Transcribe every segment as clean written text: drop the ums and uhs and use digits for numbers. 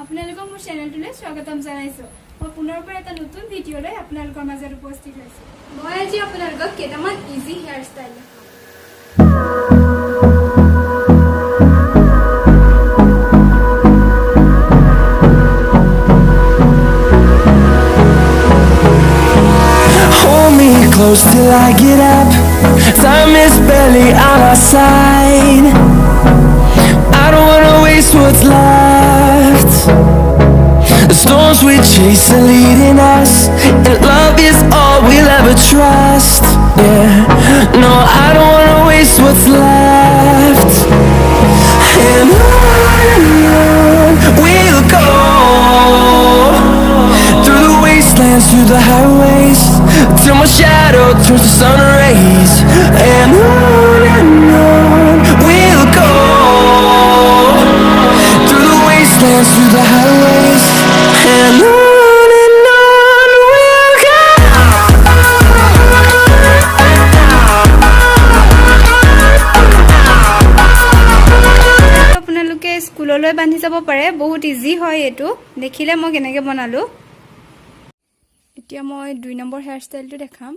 আপোনালোকক মোৰ চেনেলটোলৈ স্বাগতম জনাইছো। মই পুনৰ পৰা এটা নতুন ভিডিঅ' লৈ আপোনালোকৰ মাজত উপস্থিত হৈছো। মই আজি আপোনালোকক কেইটামান easy hair style Close till I get up. Time is barely on our side. I don't wanna waste what's left. The storms we chase are leading us, and love is all we'll ever trust. Yeah, no, I don't wanna waste what's left. And on we'll go, through the wastelands, through the highways, till my shadow turns to sun rays. And on we'll go, through the wastelands, through the highways. And on we'll go. আপোনালোকে স্কুললৈ বান্ধি যাব পাৰে, বহুত easy হয় এটো। দেখিলে মই কেনেকৈ বনালো। এতিয়া মই 2 নম্বৰ হেয়াৰ ষ্টাইলটো দেখাম।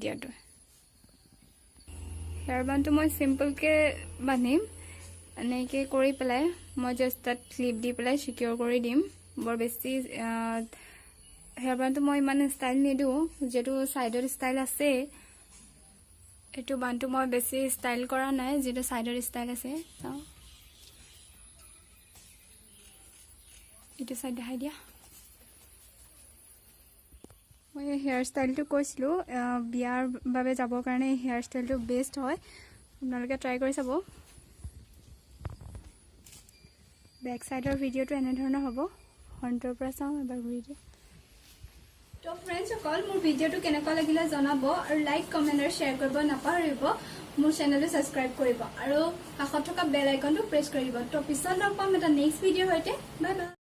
দিয়াটো হেয়াৰ বানটো মই সিম্পলকে বান্ধিম এনেকৈ কৰি পেলাই মই জাষ্ট তাত ক্লিপ দি পেলাই সিকিউৰ কৰি দিম বৰ বেছি হেয়াৰ বানটো মই ইমান ষ্টাইল নিদিওঁ যেটো সাইডৰ ষ্টাইল আছে এটো বানটো মই বেছি ষ্টাইল কৰা নাই যেটো সাইডৰ ষ্টাইল আছে চাও এটো সাইড দেখাই দিয়া মই হেয়াৰ ষ্টাইলটো কৈছিলো বিয়াৰ বাবে যাবৰ কাৰণে হেয়াৰ ষ্টাইলটো বেষ্ট হয় আপোনালোকে ট্ৰাই কৰি চাব বেক সাইডৰ ভিডিওটো এনে ধৰণৰ হ'ব ফ্ৰণ্টৰ পৰা চাও এবাৰ ঘূৰি দিয়া তো ফ্ৰেন্ডস সকল মোৰ ভিডিওটো কেনেকুৱা লাগিলে জনাব আৰু লাইক কমেন্ট আৰু শেয়াৰ কৰিব নাপাহৰিব মোৰ চেনেলটো সাবস্ক্ৰাইব কৰিব আৰু কাষত থকা বেল আইকনটো প্ৰেছ কৰি দিব তো পিছত লগ পাম এটা নেক্সট ভিডিও হৈতে বাই বাই